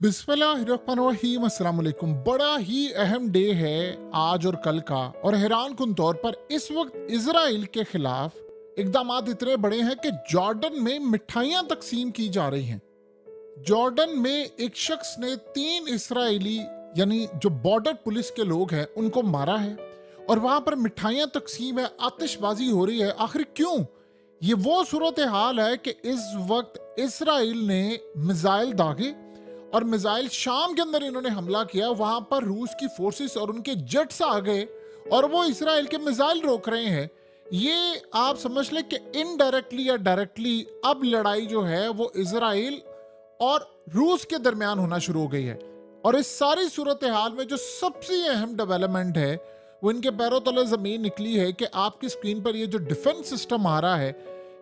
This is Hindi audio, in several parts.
बिस्मिल्लाहिर्रहमानिर्रहीम अस्सलाम वालेकुम। बड़ा ही अहम डे है आज और कल का, और हैरान कुन तौर पर इस वक्त इजराइल के खिलाफ इकदामात इतने बड़े हैं कि जॉर्डन में मिठाइयां तकसीम की जा रही हैं। जॉर्डन में एक शख्स ने 3 इसराइली यानी जो बॉर्डर पुलिस के लोग हैं उनको मारा है, और वहां पर मिठाइयां तकसीम है, आतिशबाजी हो रही है। आखिर क्यों? ये वो सूरत हाल है कि इस वक्त इसराइल ने मिसाइल दागे और मिसाइल शाम के अंदर इन्होंने हमला किया। वहां पर रूस की फोर्सेस और उनके जेट्स आ गए और वो इसराइल के मिसाइल रोक रहे हैं। ये आप समझ लें कि इनडायरेक्टली या डायरेक्टली अब लड़ाई जो है वो इसराइल और रूस के दरमियान होना शुरू हो गई है। और इस सारी सूरत हाल में जो सबसे अहम डेवलपमेंट है वो इनके पैरों तले जमीन निकली है कि आपकी स्क्रीन पर ये जो डिफेंस सिस्टम आ रहा है,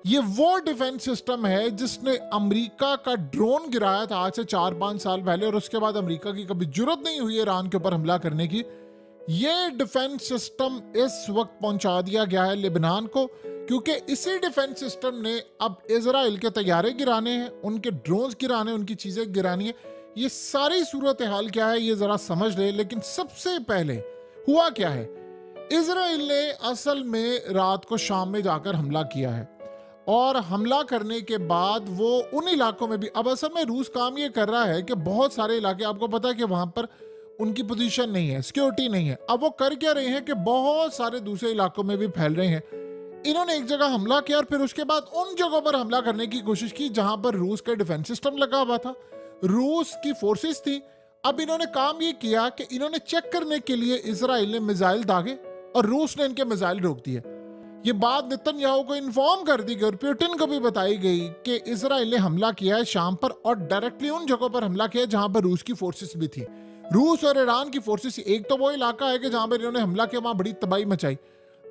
ये वो डिफेंस सिस्टम है जिसने अमेरिका का ड्रोन गिराया था आज से 4-5 साल पहले, और उसके बाद अमेरिका की कभी जरूरत नहीं हुई ईरान के ऊपर हमला करने की। ये डिफेंस सिस्टम इस वक्त पहुंचा दिया गया है लेबनान को, क्योंकि इसी डिफेंस सिस्टम ने अब इजराइल के तैयारे गिराने हैं, उनके ड्रोन्स गिराने, उनकी चीजें गिरानी है। ये सारी सूरत हाल क्या है ये जरा समझ ले। लेकिन सबसे पहले हुआ क्या है, इजराइल ने असल में रात को शाम में जाकर हमला किया है, और हमला करने के बाद वो उन इलाकों में भी, अब असल में रूस काम ये कर रहा है कि बहुत सारे इलाके, आपको पता है कि वहां पर उनकी पोजीशन नहीं है, सिक्योरिटी नहीं है। अब वो कर क्या रहे हैं कि बहुत सारे दूसरे इलाकों में भी फैल रहे हैं। इन्होंने एक जगह हमला किया और फिर उसके बाद उन जगहों पर हमला करने की कोशिश की जहां पर रूस का डिफेंस सिस्टम लगा हुआ था, रूस की फोर्सेस थी। अब इन्होंने काम ये किया कि इन्होंने चेक करने के लिए इसराइल ने मिसाइल दागे और रूस ने इनके मिसाइल रोक दिए। ये बात नेतन्याहू को इन्फॉर्म कर दी गई और पुतिन को भी बताई गई कि इसराइल ने हमला किया है शाम पर, और डायरेक्टली उन जगहों पर हमला किया जहां पर रूस की फोर्सेस भी थी। रूस और ईरान की फोर्सेस, एक तो वो इलाका है कि जहां पर इन्होंने हमला किया, वहां बड़ी तबाही मचाई।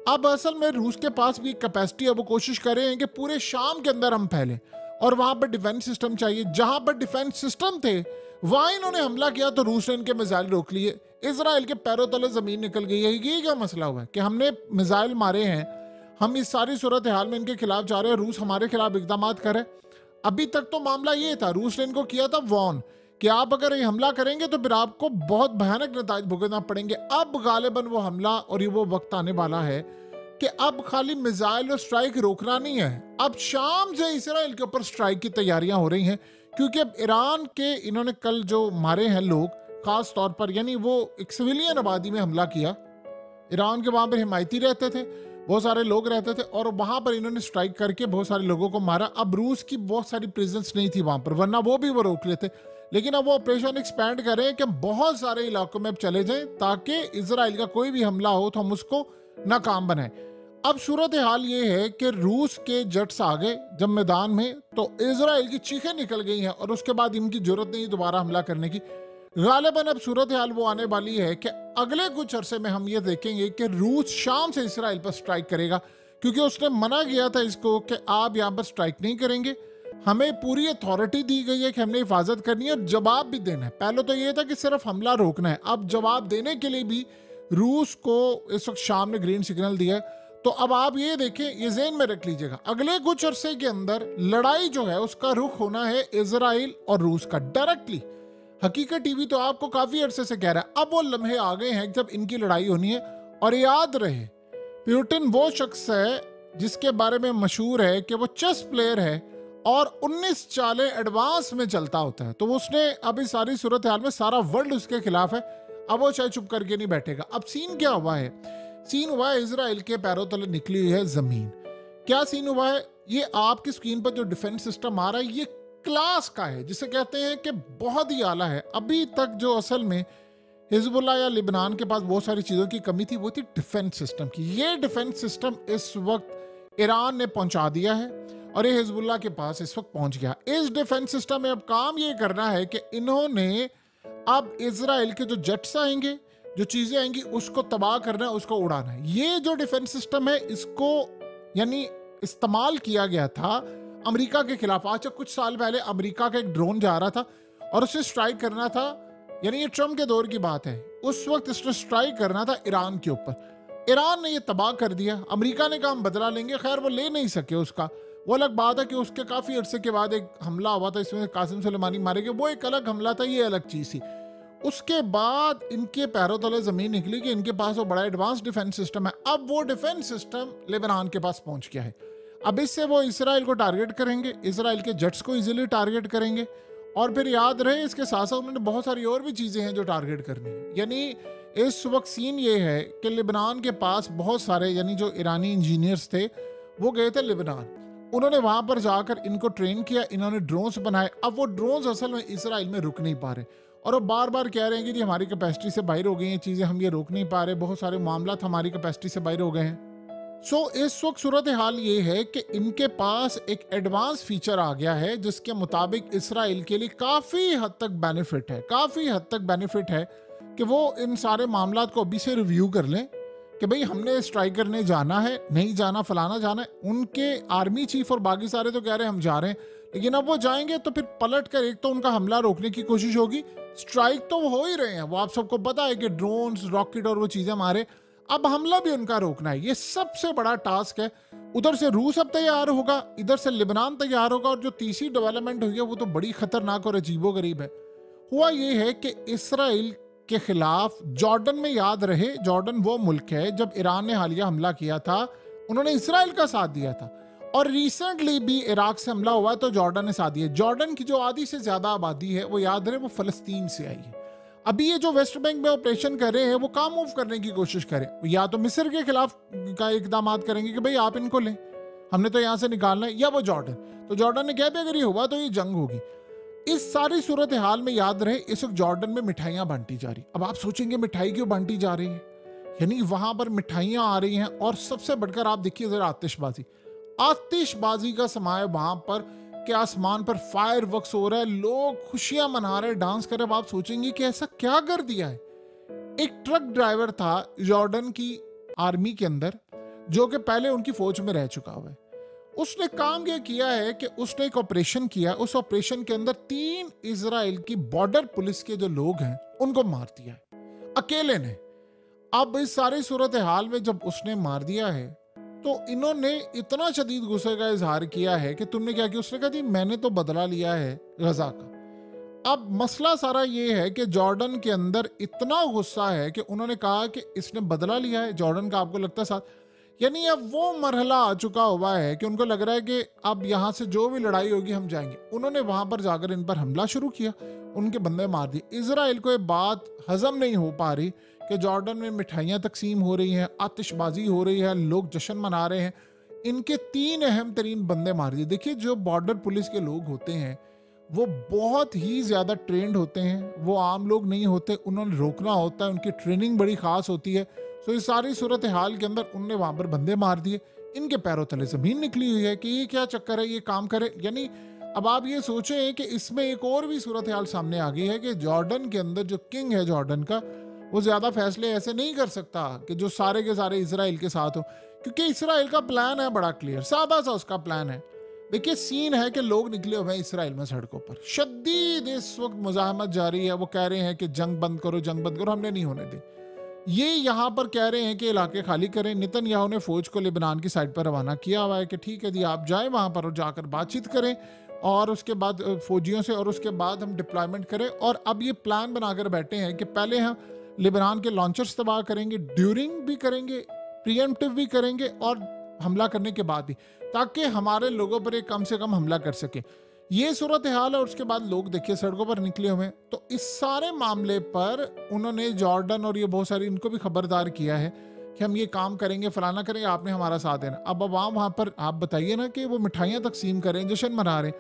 अब असल में रूस के पास भी कैपेसिटी है, वो कोशिश कर रहे हैं कि पूरे शाम के अंदर हम फैलें, और वहां पर डिफेंस सिस्टम चाहिए। जहां पर डिफेंस सिस्टम थे वहां इन्होंने हमला किया तो रूस ने इनके मिसाइल रोक लिए। इसराइल के पैरों तले जमीन निकल गई है। ये क्या मसला हुआ है कि हमने मिसाइल मारे हैं, हम इस सारी सूरत हाल में इनके खिलाफ जा रहे हैं, रूस हमारे खिलाफ इकदाम करे। अभी तक तो मामला ये था, रूस ने इनको किया था वॉर्न कि आप अगर ये हमला करेंगे तो फिर आपको बहुत भयानक नताज भुगतना पड़ेंगे। अब गालिबन वो हमला और ये वो वक्त आने वाला है कि अब खाली मिसाइल और स्ट्राइक रोकना नहीं है, अब शाम से इसराइल के ऊपर स्ट्राइक की तैयारियां हो रही हैं। क्योंकि अब ईरान के इन्होंने कल जो मारे हैं लोग, खास तौर पर यानी वो एक सिविलियन आबादी में हमला किया। ईरान के वहां पर हिमायती रहते थे, बहुत सारे लोग रहते थे, और वहां पर इन्होंने स्ट्राइक करके बहुत सारे लोगों को मारा। अब रूस की बहुत सारी प्रेजेंस नहीं थी वहां पर, वरना वो भी वो रोक लेते। लेकिन अब वो ऑपरेशन एक्सपैंड करें कि बहुत सारे इलाकों में अब चले जाएं ताकि इजराइल का कोई भी हमला हो तो हम उसको नाकाम बनाएं। अब सूरत हाल ये है कि रूस के जट्स आ गए जब मैदान में, तो इजराइल की चीखें निकल गई हैं, और उसके बाद इनकी जरूरत नहीं दोबारा हमला करने की। गालिबन अब सूरत हाल वो आने वाली है कि अगले कुछ अरसे में हम ये देखेंगे कि रूस शाम से इसराइल पर स्ट्राइक करेगा, क्योंकि उसने मना किया था इसको कि आप यहाँ पर स्ट्राइक नहीं करेंगे, हमें पूरी अथॉरिटी दी गई है कि हमने हिफाजत करनी है और जवाब भी देना है। पहले तो ये था कि सिर्फ हमला रोकना है, अब जवाब देने के लिए भी रूस को इस वक्त शाम ने ग्रीन सिग्नल दिया है। तो अब आप ये देखें, ये ज़हन में रख लीजिएगा, अगले कुछ अरसे के अंदर लड़ाई जो है उसका रुख होना है इजराइल और रूस का डायरेक्टली। हकीकत टीवी तो आपको काफी अरसे से कह रहा है, अब वो लम्हे आ गए हैं जब इनकी लड़ाई होनी है। और याद रहे, पुतिन वो शख्स है जिसके बारे में मशहूर है कि वो चेस प्लेयर है और 19 चालें एडवांस में चलता होता है। तो उसने अभी सारी सूरत हाल में सारा वर्ल्ड उसके खिलाफ है, अब वो चाहे चुप करके नहीं बैठेगा। अब सीन क्या हुआ है? सीन हुआ है इजराइल के पैरों तले निकली हुई है जमीन। क्या सीन हुआ है? ये आपकी स्क्रीन पर जो डिफेंस सिस्टम आ रहा है ये क्लास का है, जिसे कहते हैं कि बहुत ही आला है। अभी तक जो असल में हिजबुल्लाह या लिबनान के पास बहुत सारी चीज़ों की कमी थी वो थी डिफेंस सिस्टम की। ये डिफेंस सिस्टम इस वक्त ईरान ने पहुंचा दिया है और ये हिजबुल्लाह के पास इस वक्त पहुंच गया। इस डिफेंस सिस्टम में अब काम ये करना है कि इन्होंने अब इजराइल के जो जेट्स आएंगे, जो चीज़ें आएंगी, उसको तबाह करना है, उसको उड़ाना है। ये जो डिफेंस सिस्टम है इसको यानी इस्तेमाल किया गया था अमेरिका के खिलाफ। आज से कुछ साल पहले अमेरिका का एक ड्रोन जा रहा था और उसे स्ट्राइक करना था, यानी ये ट्रम्प के दौर की बात है, उस वक्त इसने स्ट्राइक करना था ईरान के ऊपर। ईरान ने ये तबाह कर दिया, अमेरिका ने कहा हम बदला लेंगे, खैर वो ले नहीं सके उसका। वो अलग बात है कि उसके काफ़ी अरसे के बाद एक हमला हुआ था, इसमें कासिम सुलेमानी मारे गए, वो एक अलग हमला था, ये अलग चीज़ थी। उसके बाद इनके पैरों तले ज़मीन निकली कि इनके पास वो बड़ा एडवांस डिफेंस सिस्टम है। अब वो डिफेंस सिस्टम लेबनान के पास पहुंच गया है। अब इससे वो इसराइल को टारगेट करेंगे, इसराइल के जेट्स को इजीली टारगेट करेंगे। और फिर याद रहे इसके साथ साथ उन्होंने बहुत सारी और भी चीज़ें हैं जो टारगेट करनी है। यानी इस वक्त सीन ये है कि लेबनान के पास बहुत सारे, यानी जो ईरानी इंजीनियर्स थे वो गए थे लेबनान, उन्होंने वहां पर जाकर इनको ट्रेन किया, इन्होंने ड्रोन्स बनाए। अब वो ड्रोन्स असल में इसराइल में रुक नहीं पा रहे और वो बार बार कह रहे हैं कि जी हमारी कैपेसिटी से बाहर हो गई हैं चीज़ें, हम ये रोक नहीं पा रहे, बहुत सारे मामला हमारी कैपेसिटी से बाहर हो गए हैं। इस वक्त सूरत हाल ये है कि इनके पास एक एडवांस फीचर आ गया है जिसके मुताबिक इसराइल के लिए काफ़ी हद तक बेनिफिट है, काफ़ी हद तक बेनिफिट है कि वो इन सारे मामला को अभी से रिव्यू कर लें कि भाई हमने स्ट्राइक करने जाना है, नहीं जाना, फलाना जाना है। उनके आर्मी चीफ और बाकी सारे तो कह रहे हैं हम जा रहे हैं, लेकिन अब वो जाएंगे तो फिर पलट कर एक तो उनका हमला रोकने की कोशिश होगी, स्ट्राइक तो वो हो ही रहे हैं, वो आप सबको पता है कि ड्रोन्स, रॉकेट और वो चीज़ें मारे, अब हमला भी उनका रोकना है। ये सबसे बड़ा टास्क है। उधर से रूस अब तैयार होगा, इधर से लेबनान तैयार होगा, और जो तीसरी डेवलपमेंट हुई है वो तो बड़ी खतरनाक और अजीबोगरीब है। हुआ ये है कि इसराइल के खिलाफ जॉर्डन में, याद रहे जॉर्डन वो मुल्क है जब ईरान ने हालिया हमला किया था उन्होंने इसराइल का साथ दिया था, और रिसेंटली भी इराक से हमला हुआ तो जॉर्डन ने साथ दिया। जॉर्डन की जो आधी से ज्यादा आबादी है वो याद रहे वो फलस्तीन से आई है। अभी ये जो वेस्ट बैंक में ऑपरेशन कर रहे हैं वो काम मूव करने की कोशिश करें, या तो मिस्र के खिलाफ का इकदाम करेंगे कि भाई आप इनको लें, हमने तो यहाँ से निकालना है, या वो जॉर्डन, तो जॉर्डन ने कहा भी अगर ये हुआ तो ये जंग होगी। इस सारी सूरत हाल में याद रहे इस वक्त जॉर्डन में मिठाइयां बांटी जा रही। अब आप सोचेंगे मिठाई क्यों बांटी जा रही है, यानी वहां पर मिठाइयां आ रही हैं, और सबसे बढ़कर आप देखिए जरा आतिशबाजी, आतिशबाजी का समय है वहां पर कि आसमान पर फायर वर्क्स हो रहा है, लोग खुशियां मना रहे, डांस कर रहे। अब आप सोचेंगे कि ऐसा क्या कर दिया है। एक ट्रक ड्राइवर था जॉर्डन की आर्मी के अंदर जो कि पहले उनकी फौज में रह चुका हुआ है, उसने काम यह किया है कि उसने एक ऑपरेशन किया, उस ऑपरेशन के अंदर 3 इजराइल की बॉर्डर पुलिस के जो लोग हैं उनको मार दिया है अकेले ने। अब इस सारी सूरत हाल में जब उसने मार दिया है तो इन्होंने इतना शदीद गुस्से का इजहार किया है कि तुमने क्या किया, उसने कहा जी मैंने तो बदला लिया है गजा का। अब मसला सारा ये है कि जॉर्डन के अंदर इतना गुस्सा है कि उन्होंने कहा कि इसने बदला लिया है जॉर्डन का, आपको लगता है साथ, यानी अब वो मरहला आ चुका हुआ है कि उनको लग रहा है कि अब यहाँ से जो भी लड़ाई होगी हम जाएंगे। उन्होंने वहां पर जाकर इन पर हमला शुरू किया, उनके बंदे मार दिए। इसराइल को ये बात हजम नहीं हो पा रही कि जॉर्डन में मिठाइयाँ तकसीम हो रही हैं, आतिशबाजी हो रही है, लोग जश्न मना रहे हैं, इनके 3 अहम तरीन बंदे मार दिए। देखिए जो बॉर्डर पुलिस के लोग होते हैं वो बहुत ही ज़्यादा ट्रेंड होते हैं, वो आम लोग नहीं होते, उन्होंने रोकना होता है, उनकी ट्रेनिंग बड़ी ख़ास होती है। तो इस सारी सूरत हाल के अंदर उनने वहाँ पर बंदे मार दिए, इनके पैरों तले ज़मीन निकली हुई है कि ये क्या चक्कर है, ये काम करे। यानी अब आप ये सोचें कि इसमें एक और भी सूरत हाल सामने आ गई है कि जॉर्डन के अंदर जो किंग है जॉर्डन का, वो ज़्यादा फैसले ऐसे नहीं कर सकता कि जो सारे के सारे इसराइल के साथ हो, क्योंकि इसराइल का प्लान है बड़ा क्लियर, सादा सा उसका प्लान है। देखिए सीन है कि लोग निकले हुए हैं इसराइल में सड़कों पर, शदीद इस वक्त मुजाहमत जारी है। वो कह रहे हैं कि जंग बंद करो, जंग बंद करो, हमने नहीं होने दी। ये यहाँ पर कह रहे हैं कि इलाके खाली करें। नेतन्याहू ने फौज को लेबनान की साइड पर रवाना किया हुआ है कि ठीक है जी आप जाएं वहाँ पर और जाकर बातचीत करें, और उसके बाद फौजियों से, और उसके बाद हम डिप्लॉयमेंट करें। और अब ये प्लान बनाकर बैठे हैं कि पहले हम लेबनान के लॉन्चर्स तबाह करेंगे, ड्यूरिंग भी करेंगे, प्रीएम्प्टिव भी करेंगे, और हमला करने के बाद भी, ताकि हमारे लोगों पर एक कम से कम हमला कर सके। ये सूरत हाल है। और उसके बाद लोग देखिए सड़कों पर निकले हुए। तो इस सारे मामले पर उन्होंने जॉर्डन और ये बहुत सारी इनको भी खबरदार किया है कि हम ये काम करेंगे, फलाना करेंगे, आपने हमारा साथ देना। अब वहाँ पर आप बताइए ना कि वो मिठाइयाँ तकसीम करें, जश्न मना रहे,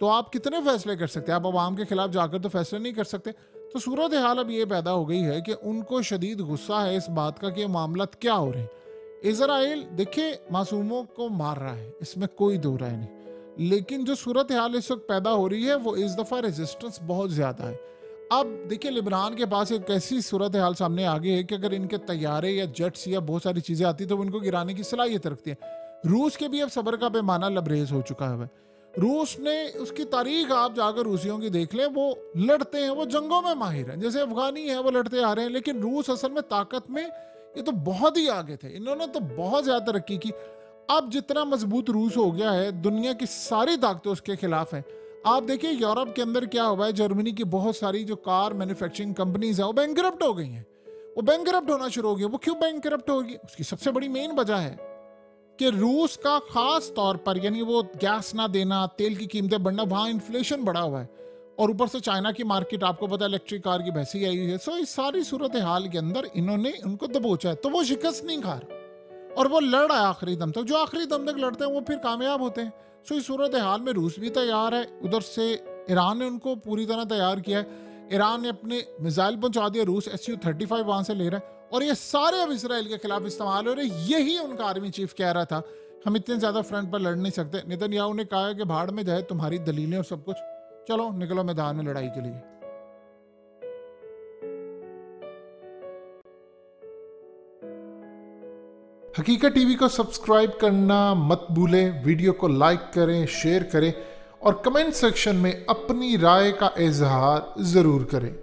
तो आप कितने फैसले कर सकते हैं? आप अवाम के खिलाफ जाकर तो फैसले नहीं कर सकते। तो सूरत हाल अब ये पैदा हो गई है कि उनको शदीद गुस्सा है इस बात का कि मामला क्या हो रहे हैं। इसराइल देखिए मासूमों को मार रहा है, इसमें कोई दो राय नहीं, लेकिन जो सूरत हाल इस वक्त पैदा हो रही है वो इस दफ़ा रेजिस्टेंस बहुत ज़्यादा है। अब देखिए लिबनान के पास एक ऐसी सूरत हाल सामने आ गई है कि अगर इनके तैयारे या जेट्स या बहुत सारी चीज़ें आती तो वो इनको गिराने की सलाहियत रखती है। रूस के भी अब सब्र का पैमाना लबरेज हो चुका है। रूस ने उसकी तारीख आप जाकर रूसियों की देख लें, वो लड़ते हैं, वो जंगों में माहिर हैं, जैसे अफगानी है वो लड़ते आ रहे हैं। लेकिन रूस असल में ताकत में ये तो बहुत ही आगे थे, इन्होंने तो बहुत ज़्यादा तरक्की की। अब जितना मजबूत रूस हो गया है, दुनिया की सारी ताकतें उसके खिलाफ हैं। आप देखिए यूरोप के अंदर क्या हुआ है, जर्मनी की बहुत सारी जो कार मैन्युफैक्चरिंग कंपनीज है वो बैंकरप्ट हो गई हैं, वो बैंकरप्ट होना शुरू हो गई। वो क्यों बैंकरप्ट होगी? उसकी सबसे बड़ी मेन वजह है कि रूस का खास तौर पर, यानी वो गैस ना देना, तेल की कीमतें बढ़ना, वहां इन्फ्लेशन बढ़ा हुआ है, और ऊपर से चाइना की मार्केट आपको पता है इलेक्ट्रिक कार की भैंसी आई हुई है। सो इस सारी सूरत हाल के अंदर इन्होंने उनको दबोचा है, तो वो शिकस्त नहीं खा रहा और वो लड़ रहा है आखिरी दम तक। जो आखिरी दम तक लड़ते हैं वो फिर कामयाब होते हैं। सो इस सूरत हाल में रूस भी तैयार है, उधर से ईरान ने उनको पूरी तरह तैयार किया है। ईरान ने अपने मिसाइल पहुंचा दिया, रूस SU-35 वहां से ले रहा है, और ये सारे अब इसराइल के खिलाफ इस्तेमाल हो रहे। यही उनका आर्मी चीफ कह रहा था, हम इतने ज्यादा फ्रंट पर लड़ नहीं सकते। नेतन्याहू ने कहा है कि भाड़ में जाए तुम्हारी दलीलें और सब कुछ, चलो निकलो मैदान में लड़ाई के लिए। हकीकत टीवी को सब्सक्राइब करना मत भूलें, वीडियो को लाइक करें, शेयर करें और कमेंट सेक्शन में अपनी राय का इजहार जरूर करें।